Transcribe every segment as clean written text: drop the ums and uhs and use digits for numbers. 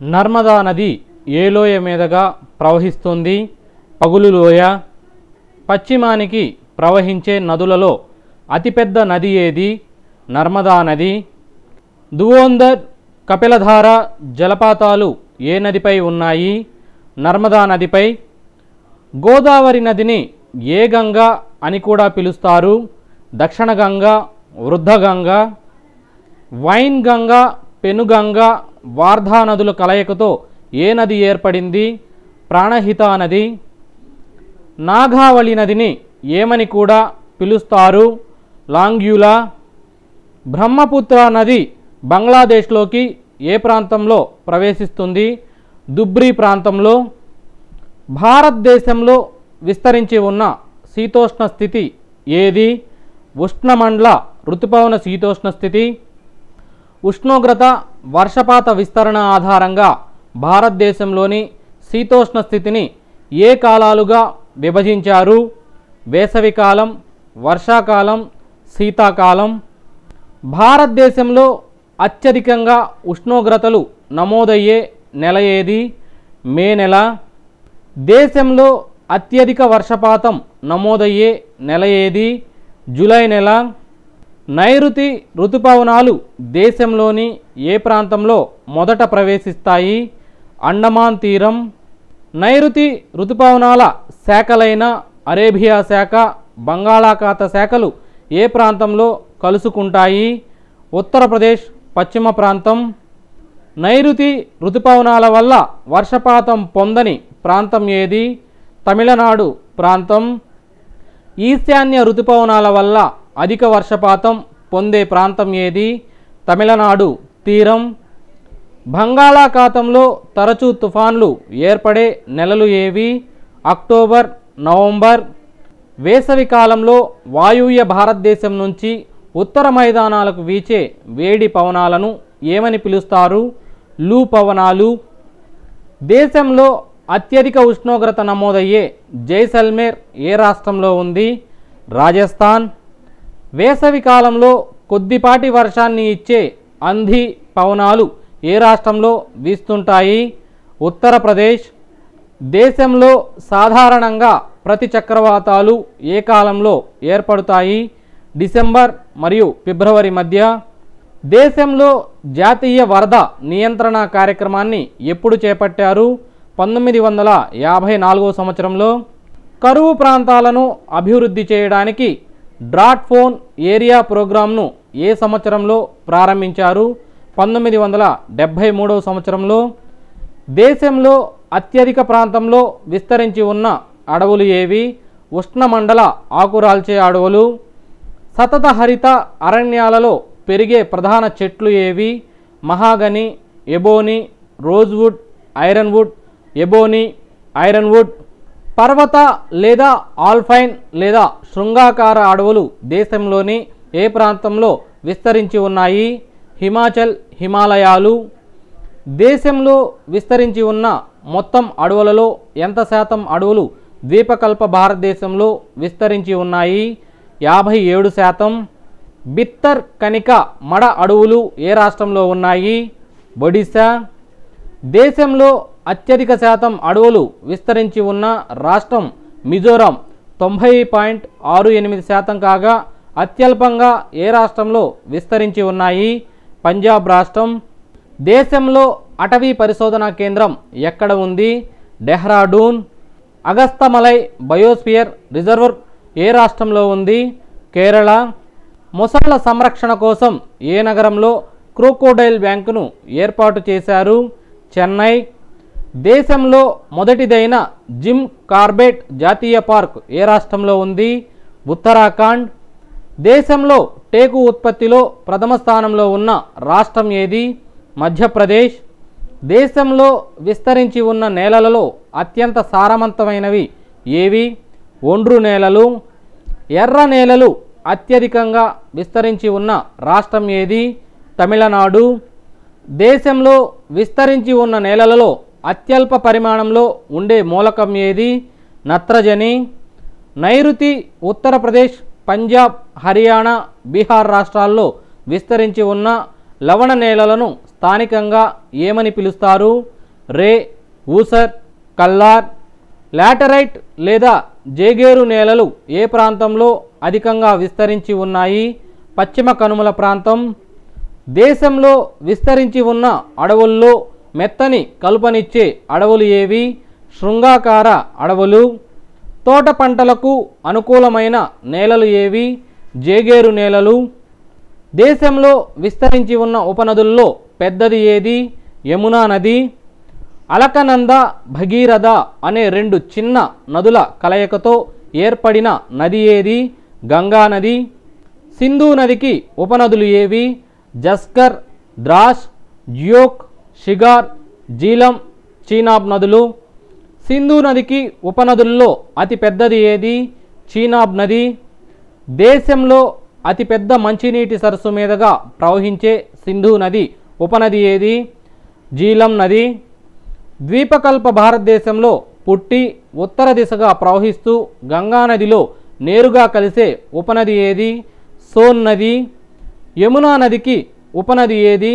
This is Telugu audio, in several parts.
నర్మదా నది ఏ లోయ మీదుగా ప్రవహిస్తుంది? పగులు లోయ. పశ్చిమానికి ప్రవహించే నదులలో అతిపెద్ద నది ఏది? నర్మదా నది. దువోందర్, కపిలధార జలపాతాలు ఏ నదిపై ఉన్నాయి? నర్మదా నదిపై. గోదావరి నదిని ఏ గంగా అని కూడా పిలుస్తారు? దక్షిణ గంగా, వృద్ధ గంగా. వైన్ గంగా, పెనుగంగా, వార్ధా నదుల కలయికతో ఏ నది ఏర్పడింది? ప్రాణహిత నది. నాగావళి నదిని ఏమని కూడా పిలుస్తారు? లాంగ్యూలా. బ్రహ్మపుత్ర నది బంగ్లాదేశ్లోకి ఏ ప్రాంతంలో ప్రవేశిస్తుంది? దుబ్రీ ప్రాంతంలో. భారతదేశంలో విస్తరించి ఉన్న శీతోష్ణ స్థితి ఏది? ఉష్ణమండల ఋతుపవన శీతోష్ణ స్థితి. ఉష్ణోగ్రత, వర్షపాత విస్తరణ ఆధారంగా భారతదేశంలోని శీతోష్ణ స్థితిని ఏ కాలాలుగా విభజించారు? వేసవికాలం, వర్షాకాలం, శీతాకాలం. భారతదేశంలో అత్యధికంగా ఉష్ణోగ్రతలు నమోదయ్యే నెల ఏది? మే నెల. దేశంలో అత్యధిక వర్షపాతం నమోదయ్యే నెల ఏది? జూలై నెల. నైరుతి ఋతుపవనాలు దేశంలోని ఏ ప్రాంతంలో మొదట ప్రవేశిస్తాయి? అండమాన్ తీరం. నైరుతి ఋతుపవనాల శాఖలైన అరేబియా శాఖ, బంగాళాఖాత శాఖలు ఏ ప్రాంతంలో కలుసుకుంటాయి? ఉత్తరప్రదేశ్ పశ్చిమ ప్రాంతం. నైరుతి ఋతుపవనాల వల్ల వర్షపాతం పొందని ప్రాంతం ఏది? తమిళనాడు ప్రాంతం. ఈశాన్య ఋతుపవనాల వల్ల అధిక వర్షపాతం పొందే ప్రాంతం ఏది? తమిళనాడు తీరం. బంగాళాఖాతంలో తరచూ తుఫాన్లు ఏర్పడే నెలలు ఏవి? October, November. వేసవి కాలంలో వాయువ్య భారతదేశం నుంచి ఉత్తర మైదానాలకు వీచే వేడి పవనాలను ఏమని పిలుస్తారు? లూ పవనాలు. దేశంలో అత్యధిక ఉష్ణోగ్రత నమోదయ్యే జైసల్మేర్ ఏ రాష్ట్రంలో ఉంది? రాజస్థాన్. వేసవి కాలంలో కొద్దిపాటి వర్షాన్ని ఇచ్చే అంధి పవనాలు ఏ రాష్ట్రంలో వీస్తుంటాయి? ఉత్తరప్రదేశ్. దేశంలో సాధారణంగా ప్రతి చక్రవాతాలు ఏ కాలంలో ఏర్పడతాయి? డిసెంబర్ మరియు ఫిబ్రవరి మధ్య. దేశంలో జాతీయ వరద నియంత్రణ కార్యక్రమాన్ని ఎప్పుడు చేపట్టారు? 1954 సంవత్సరంలో. కరువు ప్రాంతాలను అభివృద్ధి చేయడానికి డ్రాట్ ఫోన్ ఏరియా ప్రోగ్రాంను ఏ సంవత్సరంలో ప్రారంభించారు? 1973 సంవత్సరంలో. దేశంలో అత్యధిక ప్రాంతంలో విస్తరించి ఉన్న అడవులు ఏవి? ఉష్ణమండల ఆకురాల్చే అడవులు. సతత హరిత అరణ్యాలలో పెరిగే ప్రధాన చెట్లు ఏవి? మహాగని, ఎబోని, రోజ్వుడ్, ఐరన్వుడ్. ఎబోని, ఐరన్వుడ్. పర్వత లేదా ఆల్పైన్ లేదా శృంగాకార అడవులు దేశంలోని ఏ ప్రాంతంలో విస్తరించి ఉన్నాయి? హిమాచల్, హిమాలయాలు. దేశంలో విస్తరించి ఉన్న మొత్తం అడవులలో ఎంత శాతం అడవులు ద్వీపకల్ప భారతదేశంలో విస్తరించి ఉన్నాయి? 57%. బిత్తర్ కనిక మడ అడవులు ఏ రాష్ట్రంలో ఉన్నాయి? ఒడిశా. దేశంలో అత్యధిక శాతం అడవులు విస్తరించి ఉన్న రాష్ట్రం మిజోరాం 90.68% కాగా అత్యల్పంగా ఏ రాష్ట్రంలో విస్తరించి ఉన్నాయి? పంజాబ్ రాష్ట్రం. దేశంలో అటవీ పరిశోధనా కేంద్రం ఎక్కడ ఉంది? డెహ్రాడూన్. అగస్తమలై బయోస్ఫియర్ రిజర్వ్ ఏ రాష్ట్రంలో ఉంది? కేరళ. మొసళ్ల సంరక్షణ కోసం ఏ నగరంలో క్రోకోడైల్ బ్యాంకును ఏర్పాటు చేశారు? చెన్నై. దేశంలో మొదటిదైన జిమ్ కార్బెట్ జాతీయ పార్క్ ఏ రాష్ట్రంలో ఉంది? ఉత్తరాఖండ్. దేశంలో టేకు ఉత్పత్తిలో ప్రథమ స్థానంలో ఉన్న రాష్ట్రం ఏది? మధ్యప్రదేశ్. దేశంలో విస్తరించి ఉన్న నేలలలో అత్యంత సారవంతమైనవి ఏవి? ఒండ్రు నేలలు. ఎర్ర నేలలు అత్యధికంగా విస్తరించి ఉన్న రాష్ట్రం ఏది? తమిళనాడు. దేశంలో విస్తరించి ఉన్న నేలలలో అత్యల్ప పరిమాణంలో ఉండే మూలకం ఏది? నత్రజని. నైరుతి ఉత్తరప్రదేశ్, పంజాబ్, హర్యానా, బీహార్ రాష్ట్రాల్లో విస్తరించి ఉన్న లవణ నేలలను స్థానికంగా ఏమని పిలుస్తారు? రే, ఊసర్, కల్లార్. లాటరైట్ లేదా జేగేరు నేలలు ఏ ప్రాంతంలో అధికంగా విస్తరించి ఉన్నాయి? పశ్చిమ కనుమల ప్రాంతం. దేశంలో విస్తరించి ఉన్న అడవుల్లో మెత్తని కలుపనిచ్చే అడవులు ఏవి? శృంగాకార అడవులు. తోట పంటలకు అనుకూలమైన నేలలు ఏవి? జేగేరు నేలలు. దేశంలో విస్తరించి ఉన్న ఉపనదుల్లో పెద్దది ఏది? యమునా నది. అలకనంద, భగీరథ అనే రెండు చిన్న నదుల కలయికతో ఏర్పడిన నది ఏది? గంగా నది. సింధు నదికి ఉపనదులు ఏవి? జస్కర్, ద్రాస్, జ్యోక్, షిగార్, జీలం, చీనాబ్ నదులు. సింధు నదికి ఉపనదుల్లో అతి పెద్దది ఏది? చీనాబ్ నది. దేశంలో అతిపెద్ద మంచినీటి సరస్సు మీదుగా ప్రవహించే సింధు నది ఉపనది ఏది? జీలం నది. ద్వీపకల్ప భారతదేశంలో పుట్టి ఉత్తర దిశగా ప్రవహిస్తూ గంగానదిలో నేరుగా కలిసే ఉపనది ఏది? సోన్ నది. యమునా నదికి ఉపనది ఏది?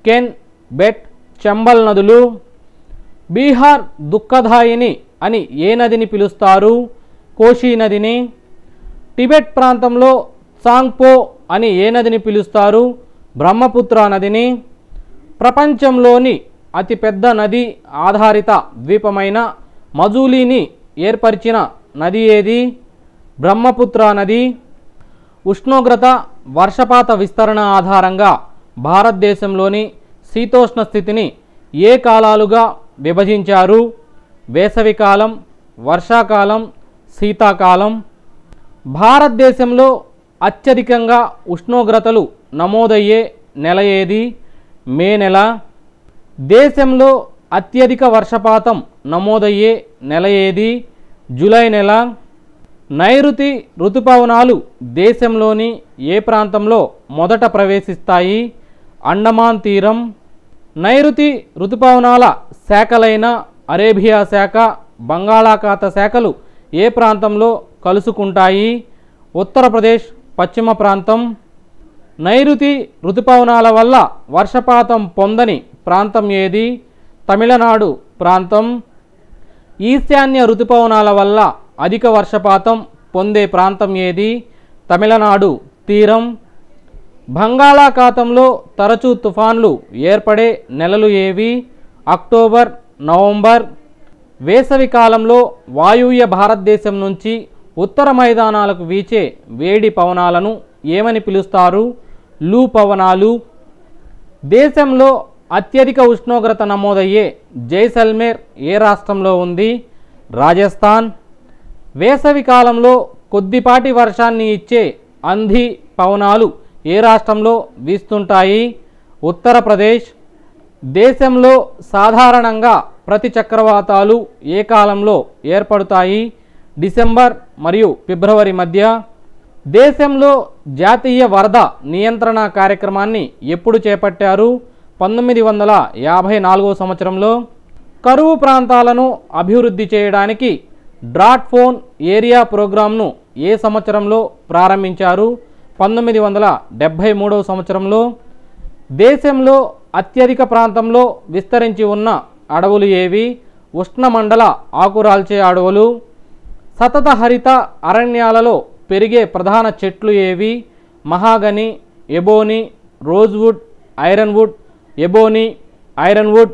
కెన్, బెట్, చంబల్ నదులు. బీహార్ దుఃఖదాయిని అని ఏ నదిని పిలుస్తారు? కోషి నదిని. టిబెట్ ప్రాంతంలో సాంగ్పో అని ఏ నదిని పిలుస్తారు? బ్రహ్మపుత్ర నదిని. ప్రపంచంలోని అతిపెద్ద నది ఆధారిత ద్వీపమైన మజూలీని ఏర్పరిచిన నది ఏది? బ్రహ్మపుత్ర నది. ఉష్ణోగ్రత, వర్షపాత విస్తరణ ఆధారంగా భారతదేశంలోని శీతోష్ణ స్థితిని ఏ కాలాలుగా విభజించారు? వేసవికాలం, వర్షాకాలం, శీతాకాలం. భారతదేశంలో అత్యధికంగా ఉష్ణోగ్రతలు నమోదయ్యే నెల ఏది? మే నెల. దేశంలో అత్యధిక వర్షపాతం నమోదయ్యే నెల ఏది? జూలై నెల. నైరుతి ఋతుపవనాలు దేశంలోని ఏ ప్రాంతంలో మొదట ప్రవేశిస్తాయి? అండమాన్ తీరం. నైరుతి ఋతుపవనాల శాఖలైన అరేబియా శాఖ, బంగాళాఖాత శాఖలు ఏ ప్రాంతంలో కలుసుకుంటాయి? ఉత్తరప్రదేశ్ పశ్చిమ ప్రాంతం. నైరుతి ఋతుపవనాల వల్ల వర్షపాతం పొందని ప్రాంతం ఏది? తమిళనాడు ప్రాంతం. ఈశాన్య ఋతుపవనాల వల్ల అధిక వర్షపాతం పొందే ప్రాంతం ఏది? తమిళనాడు తీరం. బంగాళాఖాతంలో తరచూ తుఫాన్లు ఏర్పడే నెలలు ఏవి? October, November. వేసవి కాలంలో వాయువ్య భారతదేశం నుంచి ఉత్తర మైదానాలకు వీచే వేడి పవనాలను ఏమని పిలుస్తారు? లూ పవనాలు. దేశంలో అత్యధిక ఉష్ణోగ్రత నమోదయ్యే జైసల్మేర్ ఏ రాష్ట్రంలో ఉంది? రాజస్థాన్. వేసవి కాలంలో కొద్దిపాటి వర్షాన్ని ఇచ్చే అంధి పవనాలు ఏ రాష్ట్రంలో వీస్తుంటాయి? ఉత్తరప్రదేశ్. దేశంలో సాధారణంగా ప్రతి చక్రవాతాలు ఏ కాలంలో ఏర్పడతాయి? డిసెంబర్ మరియు ఫిబ్రవరి మధ్య. దేశంలో జాతీయ వరద నియంత్రణ కార్యక్రమాన్ని ఎప్పుడు చేపట్టారు? 1954 సంవత్సరంలో. కరువు ప్రాంతాలను అభివృద్ధి చేయడానికి డ్రాట్ ఫోన్ ఏరియా ప్రోగ్రాంను ఏ సంవత్సరంలో ప్రారంభించారు? 1973 సంవత్సరంలో. దేశంలో అత్యధిక ప్రాంతంలో విస్తరించి ఉన్న అడవులు ఏవి? ఉష్ణమండల ఆకురాల్చే అడవులు. సతత హరిత అరణ్యాలలో పెరిగే ప్రధాన చెట్లు ఏవి? మహాగని, ఎబోని, రోజ్వుడ్, ఐరన్వుడ్. ఎబోని, ఐరన్వుడ్.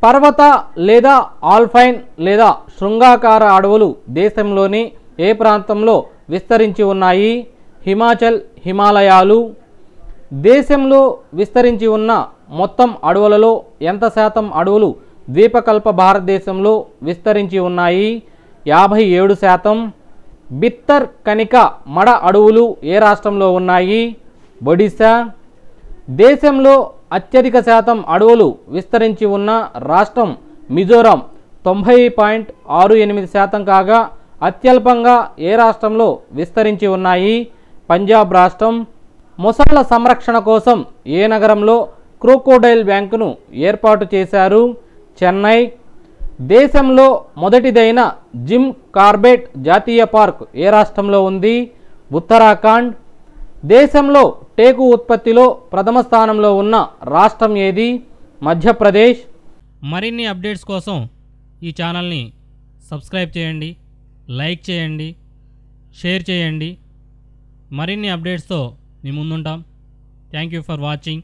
పర్వత లేదా ఆల్పైన్ లేదా శృంగాకార అడవులు దేశంలోని ఏ ప్రాంతంలో విస్తరించి ఉన్నాయి? హిమాచల్, హిమాలయాలు. దేశంలో విస్తరించి ఉన్న మొత్తం అడవులలో ఎంత శాతం అడవులు ద్వీపకల్ప భారతదేశంలో విస్తరించి ఉన్నాయి? 57%. బిత్తర్ కనిక మడ అడవులు ఏ రాష్ట్రంలో ఉన్నాయి? ఒడిశా. దేశంలో అత్యధిక శాతం అడవులు విస్తరించి ఉన్న రాష్ట్రం మిజోరాం 90.68% కాగా అత్యల్పంగా ఏ రాష్ట్రంలో విస్తరించి ఉన్నాయి? పంజాబ్ రాష్ట్రం. మొసళ్ల సంరక్షణ కోసం ఏ నగరంలో క్రోకోడైల్ బ్యాంకును ఏర్పాటు చేశారు? చెన్నై. దేశంలో మొదటిదైన జిమ్ కార్బెట్ జాతీయ పార్క్ ఏ రాష్ట్రంలో ఉంది? ఉత్తరాఖండ్. దేశంలో టేకు ఉత్పత్తిలో ప్రథమ స్థానంలో ఉన్న రాష్ట్రం ఏది? మధ్యప్రదేశ్. మరిన్ని అప్డేట్స్ కోసం ఈ ఛానల్ని సబ్స్క్రైబ్ చేయండి, లైక్ చేయండి, షేర్ చేయండి. మరిన్ని అప్డేట్స్తో మీ ముందుంటాం. Thank you for watching.